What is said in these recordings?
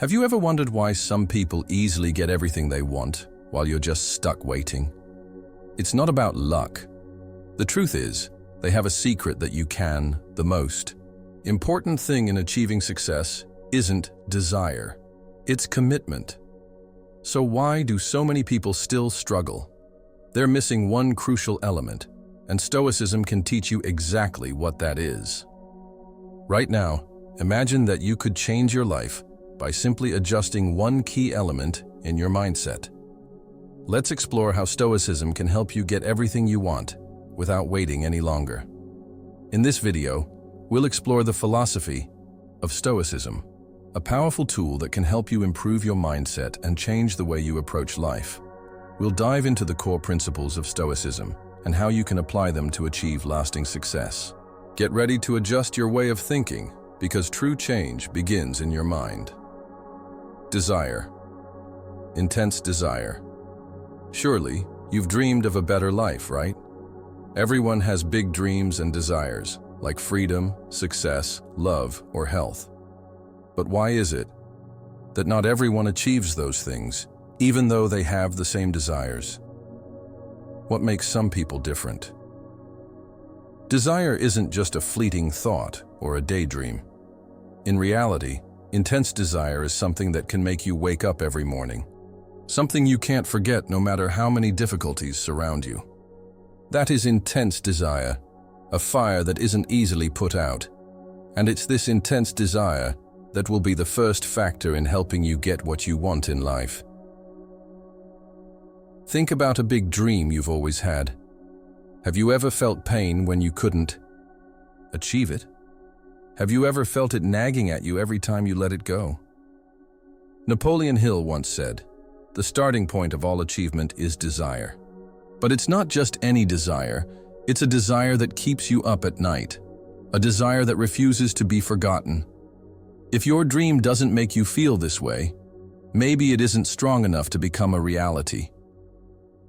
Have you ever wondered why some people easily get everything they want while you're just stuck waiting? It's not about luck. The truth is, they have a secret that you can. The most important thing in achieving success isn't desire, it's commitment. So why do so many people still struggle? They're missing one crucial element, and Stoicism can teach you exactly what that is. Right now, imagine that you could change your life by simply adjusting one key element in your mindset. Let's explore how Stoicism can help you get everything you want without waiting any longer. In this video, we'll explore the philosophy of Stoicism, a powerful tool that can help you improve your mindset and change the way you approach life. We'll dive into the core principles of Stoicism and how you can apply them to achieve lasting success. Get ready to adjust your way of thinking, because true change begins in your mind. Desire. Intense desire. Surely, you've dreamed of a better life, right? Everyone has big dreams and desires, like freedom, success, love, or health. But why is it that not everyone achieves those things, even though they have the same desires? What makes some people different? Desire isn't just a fleeting thought or a daydream. In reality, intense desire is something that can make you wake up every morning. Something you can't forget no matter how many difficulties surround you. That is intense desire, a fire that isn't easily put out. And it's this intense desire that will be the first factor in helping you get what you want in life. Think about a big dream you've always had. Have you ever felt pain when you couldn't achieve it? Have you ever felt it nagging at you every time you let it go? Napoleon Hill once said, "The starting point of all achievement is desire." But it's not just any desire, it's a desire that keeps you up at night, a desire that refuses to be forgotten. If your dream doesn't make you feel this way, maybe it isn't strong enough to become a reality.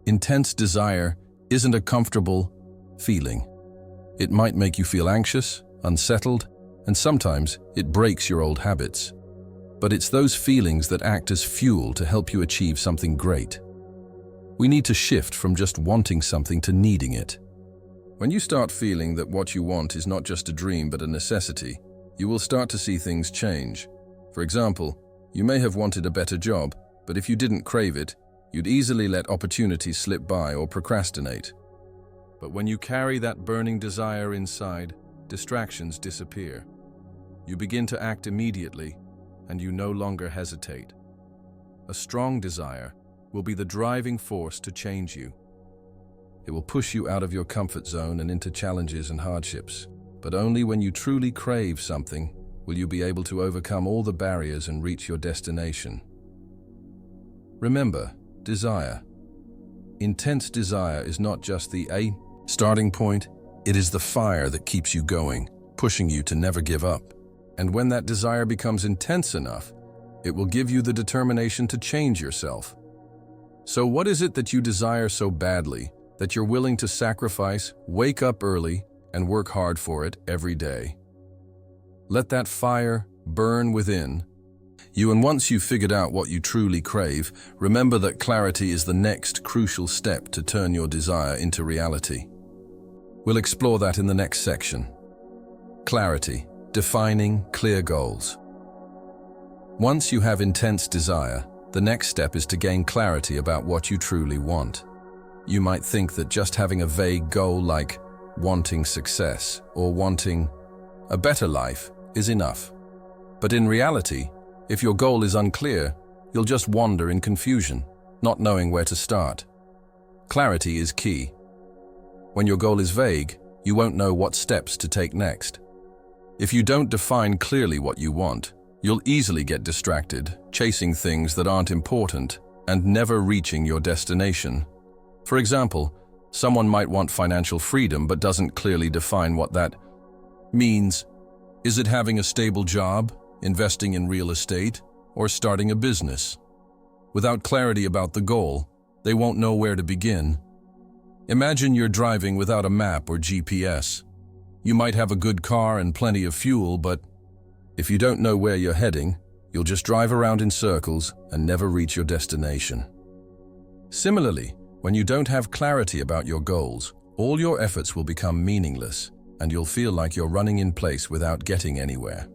Intense desire isn't a comfortable feeling. It might make you feel anxious, unsettled, and sometimes it breaks your old habits. But it's those feelings that act as fuel to help you achieve something great. We need to shift from just wanting something to needing it. When you start feeling that what you want is not just a dream but a necessity, you will start to see things change. For example, you may have wanted a better job, but if you didn't crave it, you'd easily let opportunities slip by or procrastinate. But when you carry that burning desire inside, distractions disappear. You begin to act immediately, and you no longer hesitate. A strong desire will be the driving force to change you. It will push you out of your comfort zone and into challenges and hardships. But only when you truly crave something will you be able to overcome all the barriers and reach your destination. Remember, desire. Intense desire is not just the starting point, it is the fire that keeps you going, pushing you to never give up. And when that desire becomes intense enough, it will give you the determination to change yourself. So what is it that you desire so badly that you're willing to sacrifice, wake up early, and work hard for it every day? Let that fire burn within you, and once you've figured out what you truly crave, remember that clarity is the next crucial step to turn your desire into reality. We'll explore that in the next section. Clarity, defining clear goals. Once you have intense desire, the next step is to gain clarity about what you truly want. You might think that just having a vague goal like wanting success or wanting a better life is enough. But in reality, if your goal is unclear, you'll just wander in confusion, not knowing where to start. Clarity is key. When your goal is vague, you won't know what steps to take next. If you don't define clearly what you want, you'll easily get distracted, chasing things that aren't important and never reaching your destination. For example, someone might want financial freedom but doesn't clearly define what that means. Is it having a stable job, investing in real estate, or starting a business? Without clarity about the goal, they won't know where to begin. Imagine you're driving without a map or GPS. You might have a good car and plenty of fuel, but if you don't know where you're heading, You'll just drive around in circles and never reach your destination. Similarly, when you don't have clarity about your goals, all your efforts will become meaningless, and you'll feel like you're running in place without getting anywhere.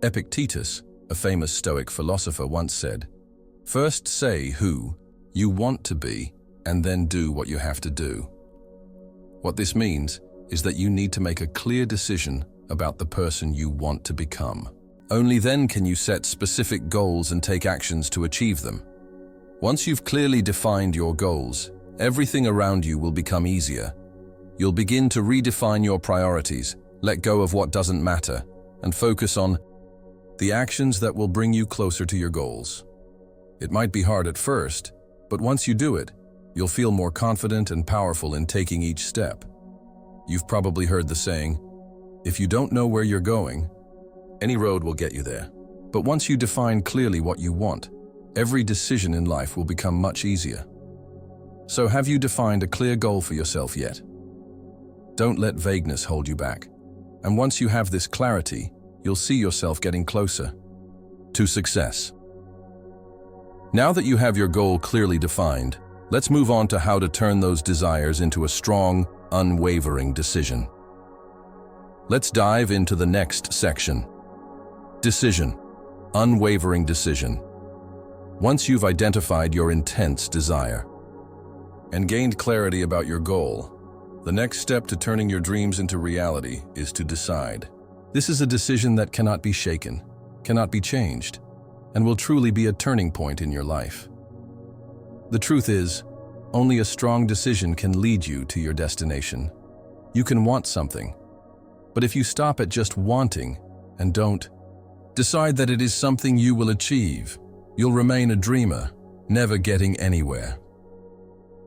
Epictetus, a famous Stoic philosopher, once said, "First say who you want to be, and then do what you have to do." What this means is that you need to make a clear decision about the person you want to become. Only then can you set specific goals and take actions to achieve them. Once you've clearly defined your goals, everything around you will become easier. You'll begin to redefine your priorities, let go of what doesn't matter, and focus on the actions that will bring you closer to your goals. It might be hard at first, but once you do it, you'll feel more confident and powerful in taking each step. You've probably heard the saying, if you don't know where you're going, any road will get you there. But once you define clearly what you want, every decision in life will become much easier. So have you defined a clear goal for yourself yet? Don't let vagueness hold you back. And once you have this clarity, you'll see yourself getting closer to success. Now that you have your goal clearly defined, let's move on to how to turn those desires into a strong, unwavering decision. Let's dive into the next section. Decision. Unwavering decision. Once you've identified your intense desire and gained clarity about your goal, the next step to turning your dreams into reality is to decide. This is a decision that cannot be shaken, cannot be changed, and will truly be a turning point in your life. The truth is, only a strong decision can lead you to your destination. You can want something, but if you stop at just wanting and don't decide that it is something you will achieve, you'll remain a dreamer, never getting anywhere.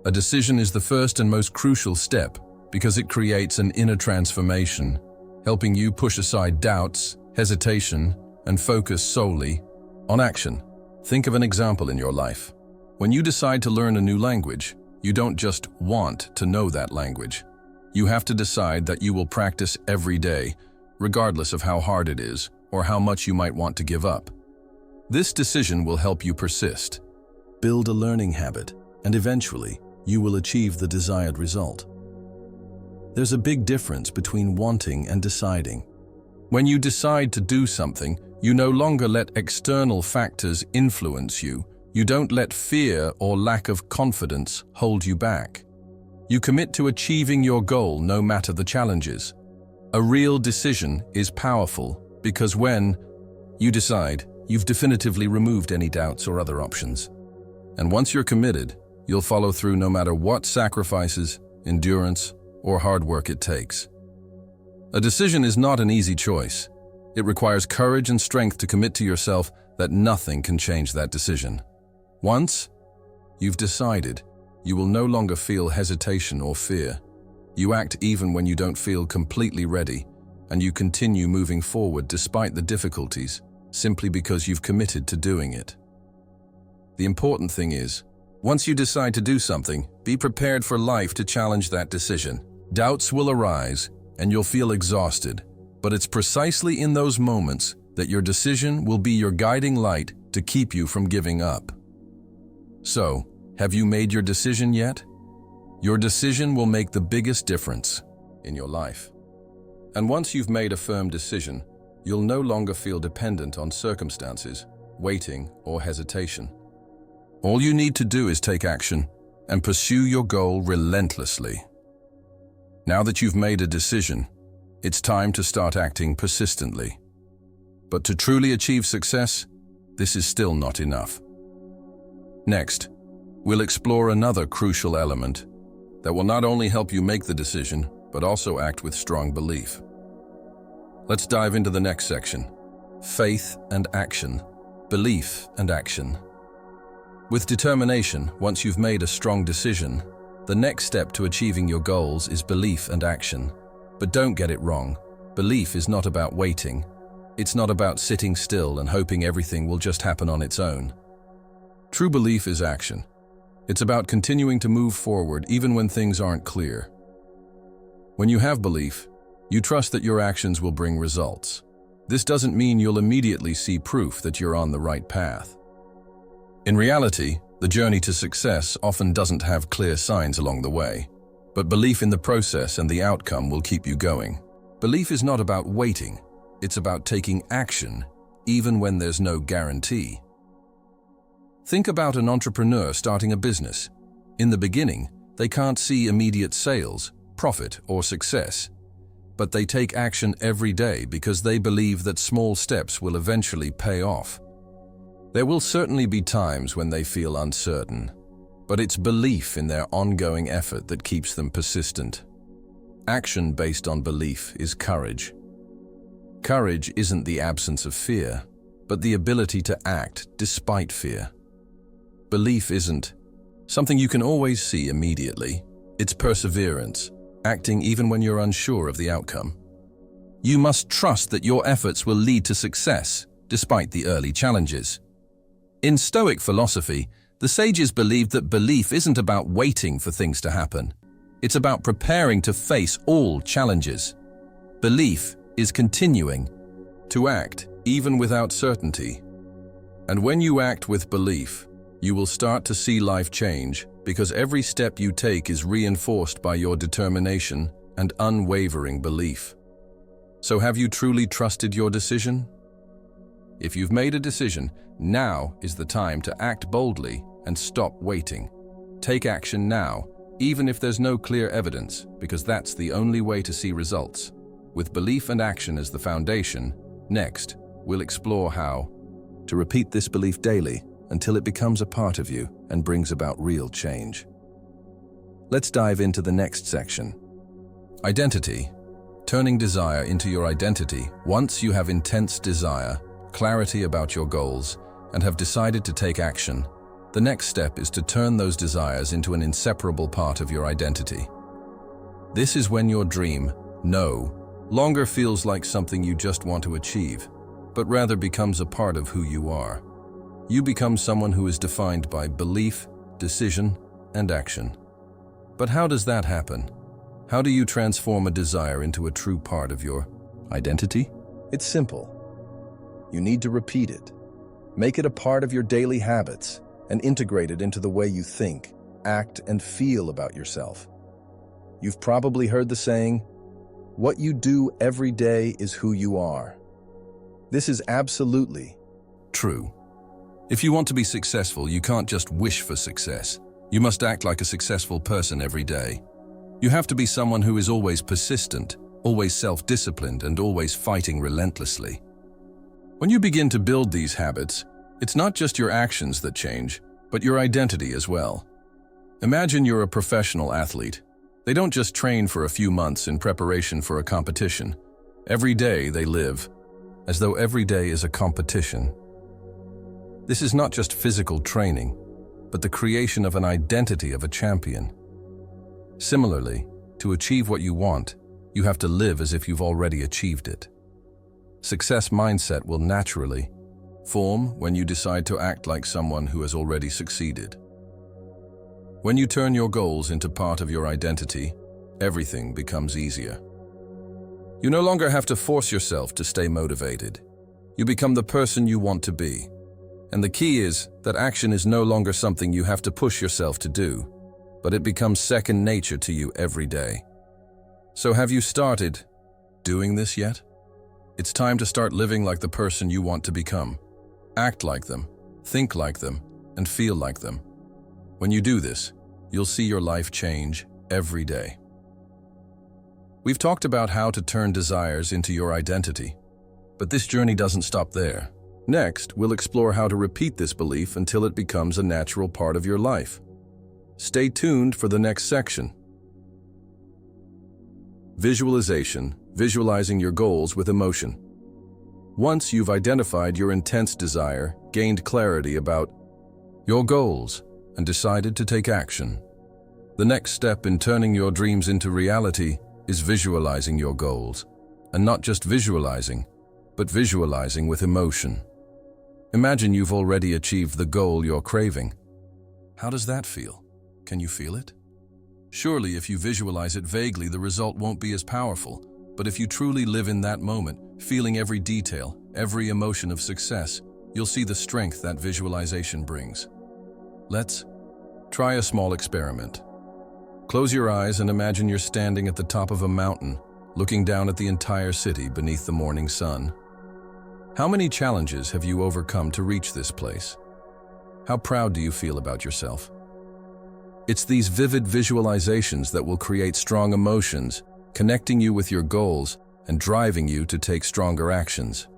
A decision is the first and most crucial step because it creates an inner transformation, helping you push aside doubts, hesitation, and focus solely on action. Think of an example in your life. When you decide to learn a new language, you don't just want to know that language. You have to decide that you will practice every day, regardless of how hard it is or how much you might want to give up. This decision will help you persist, build a learning habit, and eventually, you will achieve the desired result. There's a big difference between wanting and deciding. When you decide to do something, you no longer let external factors influence you. You don't let fear or lack of confidence hold you back. You commit to achieving your goal no matter the challenges. A real decision is powerful because when you decide, you've definitively removed any doubts or other options. And once you're committed, you'll follow through no matter what sacrifices, endurance, or hard work it takes. A decision is not an easy choice. It requires courage and strength to commit to yourself that nothing can change that decision. Once you've decided, you will no longer feel hesitation or fear. You act even when you don't feel completely ready, and you continue moving forward despite the difficulties, simply because you've committed to doing it. The important thing is, once you decide to do something, be prepared for life to challenge that decision. Doubts will arise, and you'll feel exhausted, but it's precisely in those moments that your decision will be your guiding light to keep you from giving up. So, have you made your decision yet? Your decision will make the biggest difference in your life. And once you've made a firm decision, you'll no longer feel dependent on circumstances, waiting, or hesitation. All you need to do is take action and pursue your goal relentlessly. Now that you've made a decision, it's time to start acting persistently. But to truly achieve success, this is still not enough. Next, we'll explore another crucial element that will not only help you make the decision, but also act with strong belief. Let's dive into the next section: faith and action, belief and action. With determination, once you've made a strong decision, the next step to achieving your goals is belief and action. But don't get it wrong. Belief is not about waiting. It's not about sitting still and hoping everything will just happen on its own. True belief is action. It's about continuing to move forward even when things aren't clear. When you have belief, you trust that your actions will bring results. This doesn't mean you'll immediately see proof that you're on the right path. In reality, the journey to success often doesn't have clear signs along the way, but belief in the process and the outcome will keep you going. Belief is not about waiting, it's about taking action, even when there's no guarantee. Think about an entrepreneur starting a business. In the beginning, they can't see immediate sales, profit, or success. But they take action every day because they believe that small steps will eventually pay off. There will certainly be times when they feel uncertain, but it's belief in their ongoing effort that keeps them persistent. Action based on belief is courage. Courage isn't the absence of fear, but the ability to act despite fear. Belief isn't something you can always see immediately. It's perseverance, acting even when you're unsure of the outcome. You must trust that your efforts will lead to success, despite the early challenges. In Stoic philosophy, the sages believed that belief isn't about waiting for things to happen. It's about preparing to face all challenges. Belief is continuing to act even without certainty. And when you act with belief, you will start to see life change because every step you take is reinforced by your determination and unwavering belief. So have you truly trusted your decision? If you've made a decision, now is the time to act boldly and stop waiting. Take action now, even if there's no clear evidence, because that's the only way to see results. With belief and action as the foundation, next, we'll explore how to repeat this belief daily until it becomes a part of you and brings about real change. Let's dive into the next section. Identity. Turning desire into your identity. Once you have intense desire, clarity about your goals, and have decided to take action, the next step is to turn those desires into an inseparable part of your identity. This is when your dream, no longer feels like something you just want to achieve, but rather becomes a part of who you are. You become someone who is defined by belief, decision, and action. But how does that happen? How do you transform a desire into a true part of your identity? It's simple. You need to repeat it. Make it a part of your daily habits and integrate it into the way you think, act, and feel about yourself. You've probably heard the saying, "What you do every day is who you are." This is absolutely true. If you want to be successful, you can't just wish for success. You must act like a successful person every day. You have to be someone who is always persistent, always self-disciplined, and always fighting relentlessly. When you begin to build these habits, it's not just your actions that change, but your identity as well. Imagine you're a professional athlete. They don't just train for a few months in preparation for a competition. Every day they live as though every day is a competition. This is not just physical training, but the creation of an identity of a champion. Similarly, to achieve what you want, you have to live as if you've already achieved it. Success mindset will naturally form when you decide to act like someone who has already succeeded. When you turn your goals into part of your identity, everything becomes easier. You no longer have to force yourself to stay motivated. You become the person you want to be. And the key is that action is no longer something you have to push yourself to do, but it becomes second nature to you every day. So have you started doing this yet? It's time to start living like the person you want to become. Act like them, think like them, and feel like them. When you do this, you'll see your life change every day. We've talked about how to turn desires into your identity, but this journey doesn't stop there. Next, we'll explore how to repeat this belief until it becomes a natural part of your life. Stay tuned for the next section. Visualization, visualizing your goals with emotion. Once you've identified your intense desire, gained clarity about your goals, and decided to take action, the next step in turning your dreams into reality is visualizing your goals. And not just visualizing, but visualizing with emotion. Imagine you've already achieved the goal you're craving. How does that feel? Can you feel it? Surely if you visualize it vaguely, the result won't be as powerful. But if you truly live in that moment, feeling every detail, every emotion of success, you'll see the strength that visualization brings. Let's try a small experiment. Close your eyes and imagine you're standing at the top of a mountain, looking down at the entire city beneath the morning sun. How many challenges have you overcome to reach this place? How proud do you feel about yourself? It's these vivid visualizations that will create strong emotions, connecting you with your goals and driving you to take stronger actions.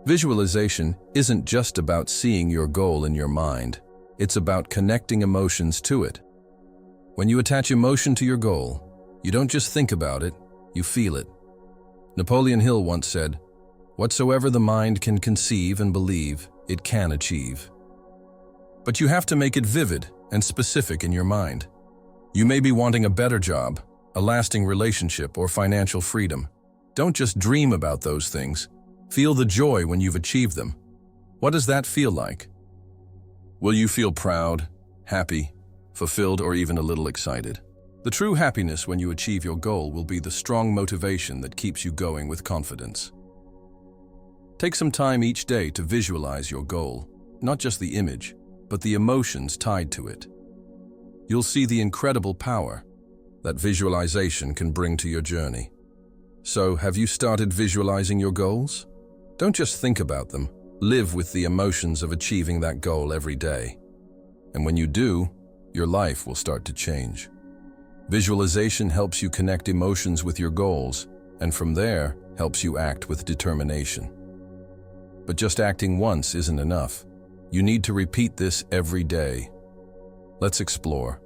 Visualization isn't just about seeing your goal in your mind. It's about connecting emotions to it. When you attach emotion to your goal, you don't just think about it, you feel it. Napoleon Hill once said, "Whatsoever the mind can conceive and believe, it can achieve." But you have to make it vivid and specific in your mind. You may be wanting a better job, a lasting relationship, or financial freedom. Don't just dream about those things. Feel the joy when you've achieved them. What does that feel like? Will you feel proud, happy, fulfilled, or even a little excited? The true happiness when you achieve your goal will be the strong motivation that keeps you going with confidence. Take some time each day to visualize your goal, not just the image, but the emotions tied to it. You'll see the incredible power that visualization can bring to your journey. So, have you started visualizing your goals? Don't just think about them. Live with the emotions of achieving that goal every day. And when you do, your life will start to change. Visualization helps you connect emotions with your goals, and from there, helps you act with determination. But just acting once isn't enough. You need to repeat this every day. Let's explore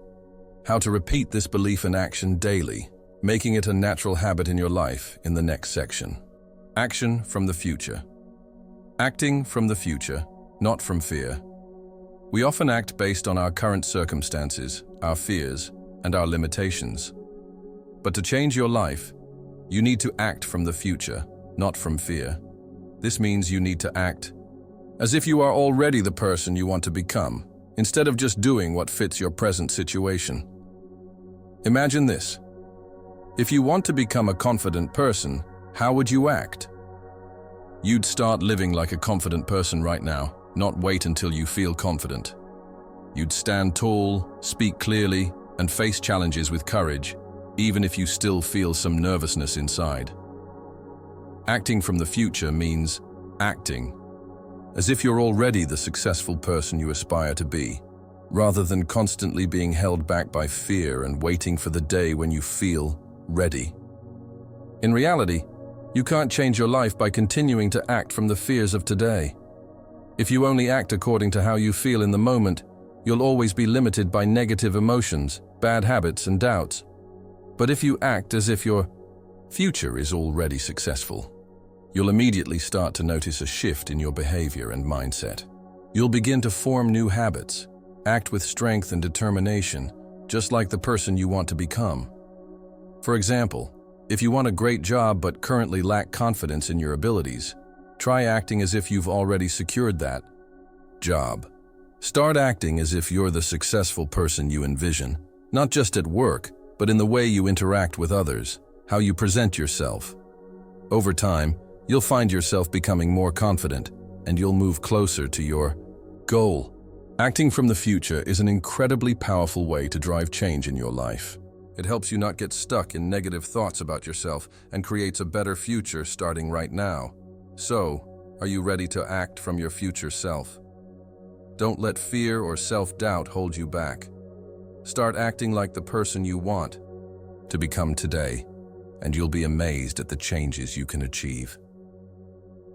how to repeat this belief in action daily, making it a natural habit in your life in the next section. Action from the future. Acting from the future, not from fear. We often act based on our current circumstances, our fears, and our limitations. But to change your life, you need to act from the future, not from fear. This means you need to act as if you are already the person you want to become, instead of just doing what fits your present situation. Imagine this. If you want to become a confident person, how would you act? You'd start living like a confident person right now, not wait until you feel confident. You'd stand tall, speak clearly, and face challenges with courage, even if you still feel some nervousness inside. Acting from the future means acting as if you're already the successful person you aspire to be, rather than constantly being held back by fear and waiting for the day when you feel ready. In reality, you can't change your life by continuing to act from the fears of today. If you only act according to how you feel in the moment, you'll always be limited by negative emotions, bad habits, and doubts. But if you act as if your future is already successful, you'll immediately start to notice a shift in your behavior and mindset. You'll begin to form new habits, act with strength and determination, just like the person you want to become. For example, if you want a great job but currently lack confidence in your abilities, try acting as if you've already secured that job. Start acting as if you're the successful person you envision, not just at work, but in the way you interact with others, how you present yourself. Over time, you'll find yourself becoming more confident, and you'll move closer to your goal. Acting from the future is an incredibly powerful way to drive change in your life. It helps you not get stuck in negative thoughts about yourself and creates a better future starting right now. So, are you ready to act from your future self? Don't let fear or self-doubt hold you back. Start acting like the person you want to become today, and you'll be amazed at the changes you can achieve.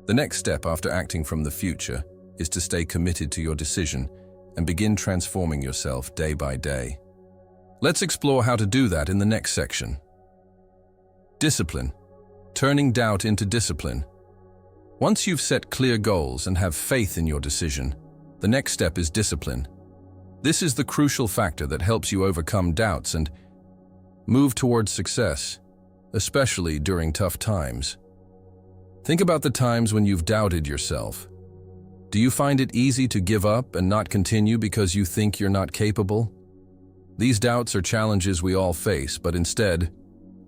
The next step after acting from the future is to stay committed to your decision and begin transforming yourself day by day. Let's explore how to do that in the next section. Discipline. Turning doubt into discipline. Once you've set clear goals and have faith in your decision, the next step is discipline. This is the crucial factor that helps you overcome doubts and move towards success, especially during tough times. Think about the times when you've doubted yourself. Do you find it easy to give up and not continue because you think you're not capable? These doubts are challenges we all face, but instead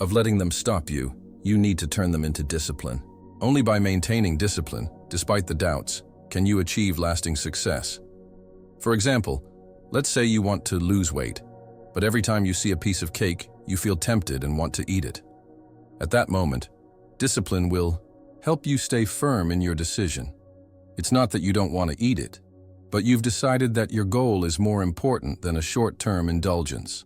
of letting them stop you, you need to turn them into discipline. Only by maintaining discipline, despite the doubts, can you achieve lasting success. For example, let's say you want to lose weight, but every time you see a piece of cake, you feel tempted and want to eat it. At that moment, discipline will help you stay firm in your decision. It's not that you don't want to eat it, but you've decided that your goal is more important than a short-term indulgence.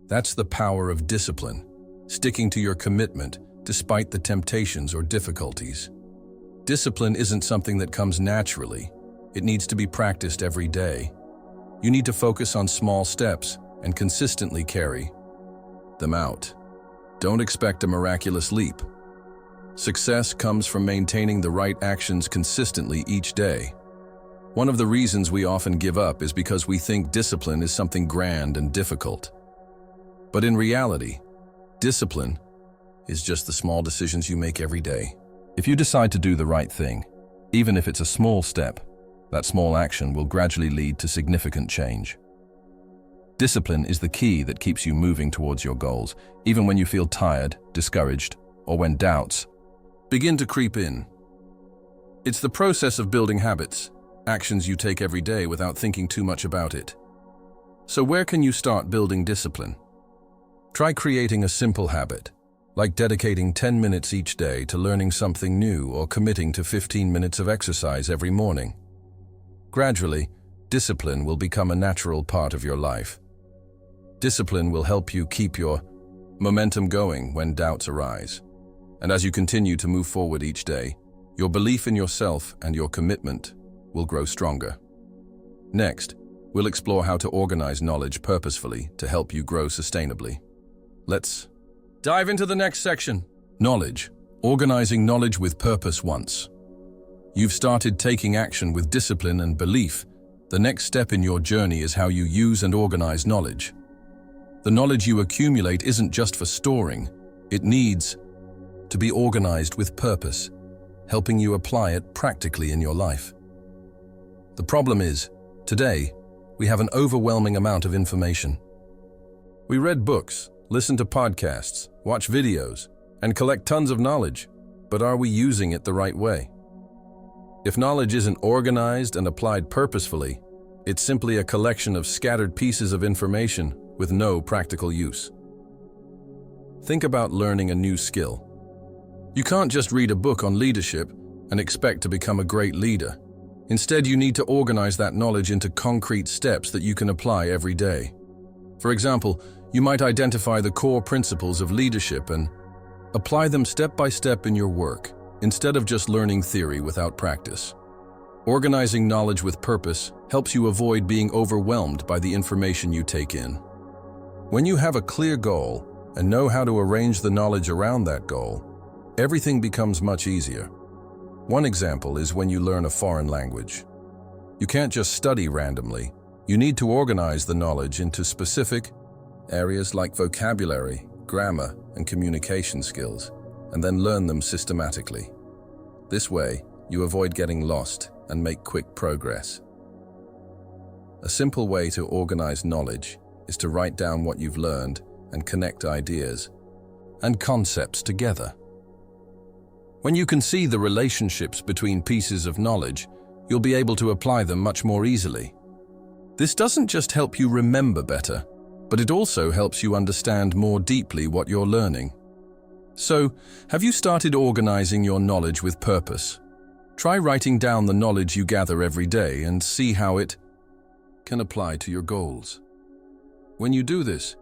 That's the power of discipline, sticking to your commitment despite the temptations or difficulties. Discipline isn't something that comes naturally. It needs to be practiced every day. You need to focus on small steps and consistently carry them out. Don't expect a miraculous leap. Success comes from maintaining the right actions consistently each day. One of the reasons we often give up is because we think discipline is something grand and difficult. But in reality, discipline is just the small decisions you make every day. If you decide to do the right thing, even if it's a small step, that small action will gradually lead to significant change. Discipline is the key that keeps you moving towards your goals, even when you feel tired, discouraged, or when doubts begin to creep in. It's the process of building habits, actions you take every day without thinking too much about it. So where can you start building discipline? Try creating a simple habit, like dedicating 10 minutes each day to learning something new or committing to 15 minutes of exercise every morning. Gradually, discipline will become a natural part of your life. Discipline will help you keep your momentum going when doubts arise. And as you continue to move forward each day, your belief in yourself and your commitment will grow stronger. Next, we'll explore how to organize knowledge purposefully to help you grow sustainably. Let's dive into the next section. Knowledge. Organizing knowledge with purpose. Once you've started taking action with discipline and belief, the next step in your journey is how you use and organize knowledge. The knowledge you accumulate isn't just for storing. It needs to be organized with purpose, helping you apply it practically in your life. The problem is, today, we have an overwhelming amount of information. We read books, listen to podcasts, watch videos, and collect tons of knowledge, but are we using it the right way? If knowledge isn't organized and applied purposefully, it's simply a collection of scattered pieces of information with no practical use. Think about learning a new skill. You can't just read a book on leadership and expect to become a great leader. Instead, you need to organize that knowledge into concrete steps that you can apply every day. For example, you might identify the core principles of leadership and apply them step by step in your work, instead of just learning theory without practice. Organizing knowledge with purpose helps you avoid being overwhelmed by the information you take in. When you have a clear goal and know how to arrange the knowledge around that goal, everything becomes much easier. One example is when you learn a foreign language. You can't just study randomly. You need to organize the knowledge into specific areas like vocabulary, grammar, and communication skills, and then learn them systematically. This way, you avoid getting lost and make quick progress. A simple way to organize knowledge is to write down what you've learned and connect ideas and concepts together. When you can see the relationships between pieces of knowledge, you'll be able to apply them much more easily. This doesn't just help you remember better, but it also helps you understand more deeply what you're learning. So, have you started organizing your knowledge with purpose? Try writing down the knowledge you gather every day and see how it can apply to your goals. When you do this,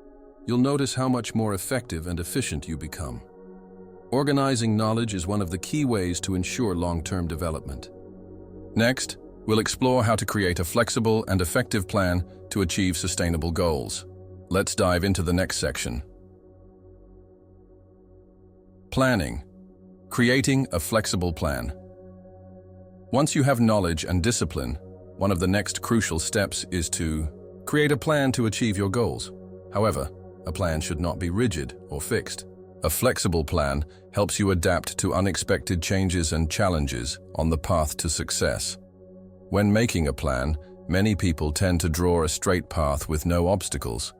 you'll notice how much more effective and efficient you become. Organizing knowledge is one of the key ways to ensure long-term development. Next, we'll explore how to create a flexible and effective plan to achieve sustainable goals. Let's dive into the next section. Planning. Creating a flexible plan. Once you have knowledge and discipline, one of the next crucial steps is to create a plan to achieve your goals. However, a plan should not be rigid or fixed. A flexible plan helps you adapt to unexpected changes and challenges on the path to success. When making a plan, many people tend to draw a straight path with no obstacles.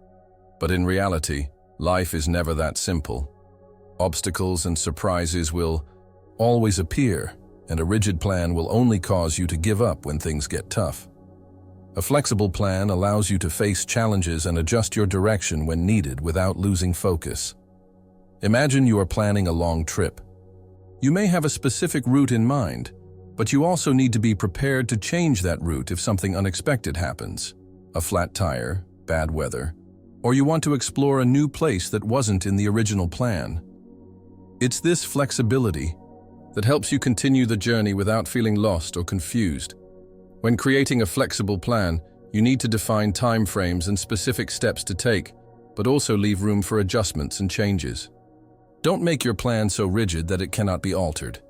But in reality, life is never that simple. Obstacles and surprises will always appear, and a rigid plan will only cause you to give up when things get tough. A flexible plan allows you to face challenges and adjust your direction when needed without losing focus. Imagine you are planning a long trip. You may have a specific route in mind, but you also need to be prepared to change that route if something unexpected happens. A flat tire, bad weather, or you want to explore a new place that wasn't in the original plan. It's this flexibility that helps you continue the journey without feeling lost or confused. When creating a flexible plan, you need to define time frames and specific steps to take, but also leave room for adjustments and changes. Don't make your plan so rigid that it cannot be altered.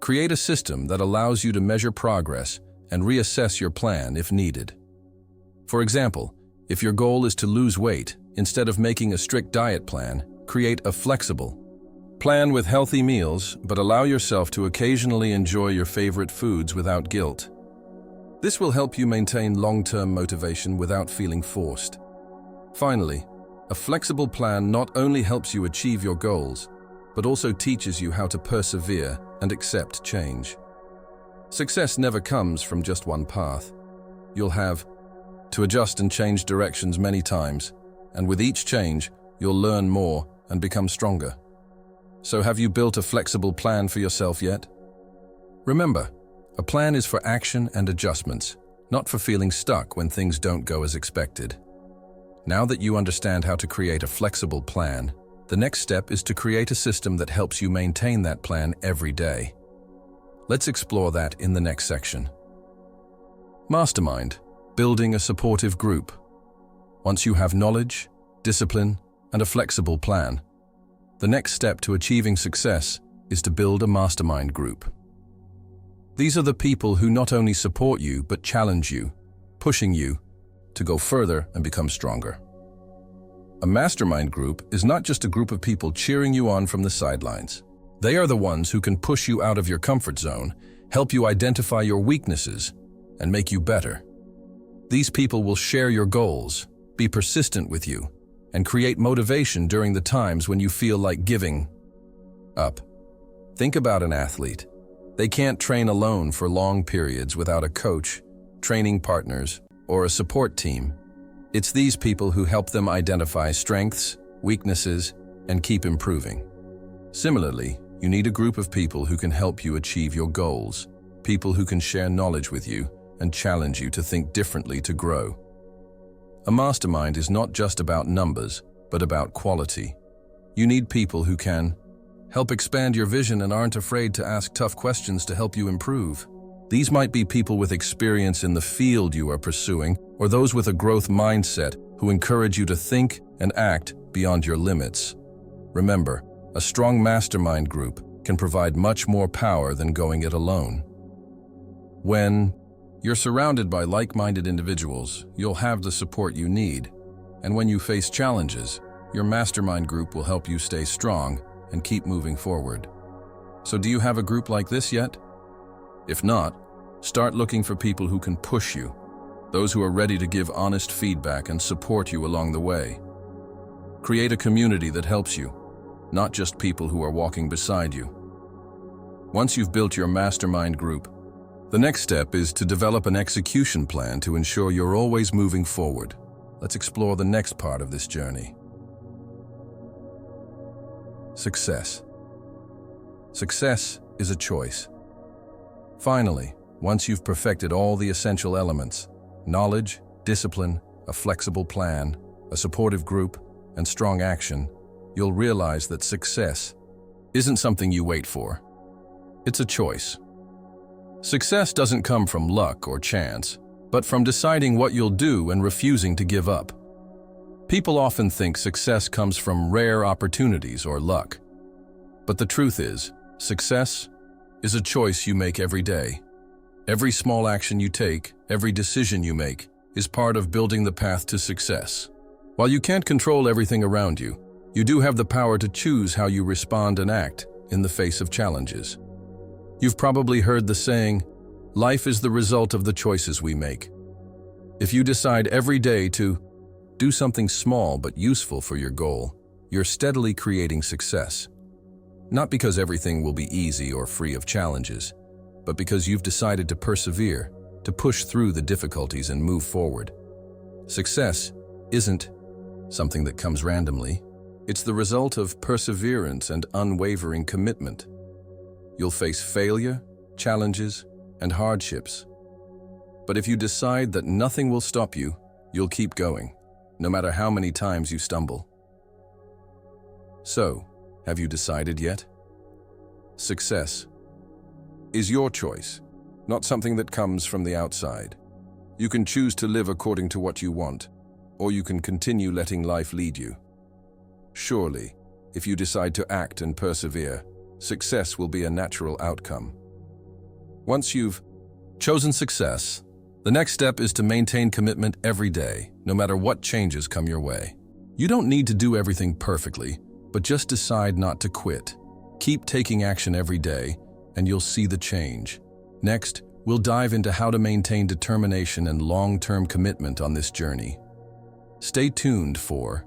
Create a system that allows you to measure progress and reassess your plan if needed. For example, if your goal is to lose weight, instead of making a strict diet plan, create a flexible plan with healthy meals, but allow yourself to occasionally enjoy your favorite foods without guilt. This will help you maintain long-term motivation without feeling forced. Finally, a flexible plan not only helps you achieve your goals, but also teaches you how to persevere and accept change. Success never comes from just one path. You'll have to adjust and change directions many times, and with each change, you'll learn more and become stronger. So have you built a flexible plan for yourself yet? Remember, a plan is for action and adjustments, not for feeling stuck when things don't go as expected. Now that you understand how to create a flexible plan, the next step is to create a system that helps you maintain that plan every day. Let's explore that in the next section. Mastermind, building a supportive group. Once you have knowledge, discipline, and a flexible plan, the next step to achieving success is to build a mastermind group. These are the people who not only support you but challenge you, pushing you to go further and become stronger. A mastermind group is not just a group of people cheering you on from the sidelines. They are the ones who can push you out of your comfort zone, help you identify your weaknesses, and make you better. These people will share your goals, be persistent with you, and create motivation during the times when you feel like giving up. Think about an athlete. They can't train alone for long periods without a coach, training partners, or a support team. It's these people who help them identify strengths, weaknesses, and keep improving. Similarly, you need a group of people who can help you achieve your goals, people who can share knowledge with you and challenge you to think differently to grow. A mastermind is not just about numbers, but about quality. You need people who can help expand your vision and aren't afraid to ask tough questions to help you improve. These might be people with experience in the field you are pursuing, or those with a growth mindset who encourage you to think and act beyond your limits. Remember, a strong mastermind group can provide much more power than going it alone. When you're surrounded by like-minded individuals, you'll have the support you need. And when you face challenges, your mastermind group will help you stay strong and keep moving forward. So do you have a group like this yet? If not, start looking for people who can push you, those who are ready to give honest feedback and support you along the way. Create a community that helps you, not just people who are walking beside you. Once you've built your mastermind group, the next step is to develop an execution plan to ensure you're always moving forward. Let's explore the next part of this journey. Success. Success is a choice. Finally, once you've perfected all the essential elements, knowledge, discipline, a flexible plan, a supportive group, and strong action, you'll realize that success isn't something you wait for. It's a choice. Success doesn't come from luck or chance, but from deciding what you'll do and refusing to give up. People often think success comes from rare opportunities or luck. But the truth is, success is a choice you make every day. Every small action you take, every decision you make, is part of building the path to success. While you can't control everything around you, you do have the power to choose how you respond and act in the face of challenges. You've probably heard the saying, life is the result of the choices we make. If you decide every day to do something small but useful for your goal, you're steadily creating success. Not because everything will be easy or free of challenges, but because you've decided to persevere, to push through the difficulties and move forward. Success isn't something that comes randomly. It's the result of perseverance and unwavering commitment. You'll face failure, challenges, and hardships. But if you decide that nothing will stop you, you'll keep going, no matter how many times you stumble. So, have you decided yet? Success is your choice, not something that comes from the outside. You can choose to live according to what you want, or you can continue letting life lead you. Surely, if you decide to act and persevere, success will be a natural outcome. Once you've chosen success, the next step is to maintain commitment every day, no matter what changes come your way. You don't need to do everything perfectly, but just decide not to quit. Keep taking action every day, and you'll see the change. Next, we'll dive into how to maintain determination and long-term commitment on this journey. Stay tuned for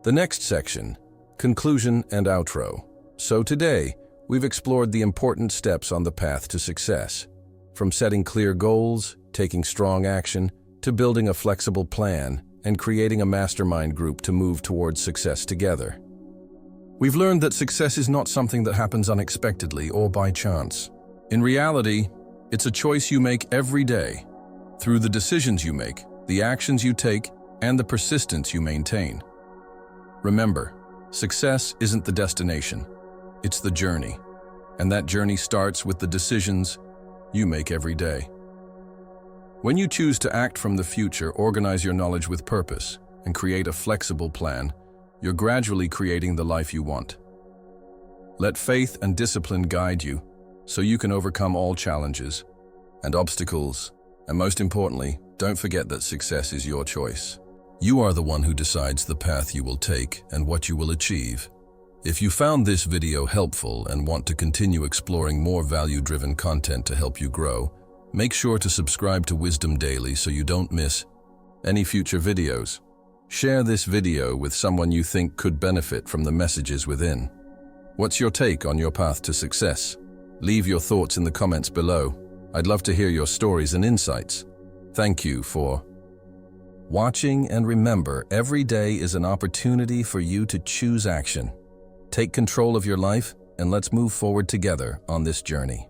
the next section, conclusion and outro. So today, we've explored the important steps on the path to success. From setting clear goals, taking strong action, to building a flexible plan and creating a mastermind group to move towards success together. We've learned that success is not something that happens unexpectedly or by chance. In reality, it's a choice you make every day, through the decisions you make, the actions you take, and the persistence you maintain. Remember, success isn't the destination, it's the journey, and that journey starts with the decisions you make every day. When you choose to act from the future, organize your knowledge with purpose, and create a flexible plan, you're gradually creating the life you want. Let faith and discipline guide you, so you can overcome all challenges and obstacles. And most importantly, don't forget that success is your choice. You are the one who decides the path you will take and what you will achieve. If you found this video helpful and want to continue exploring more value-driven content to help you grow, make sure to subscribe to Wisdom Daily so you don't miss any future videos. Share this video with someone you think could benefit from the messages within. What's your take on your path to success? Leave your thoughts in the comments below. I'd love to hear your stories and insights. Thank you for watching, and remember, every day is an opportunity for you to choose action. Take control of your life, and let's move forward together on this journey.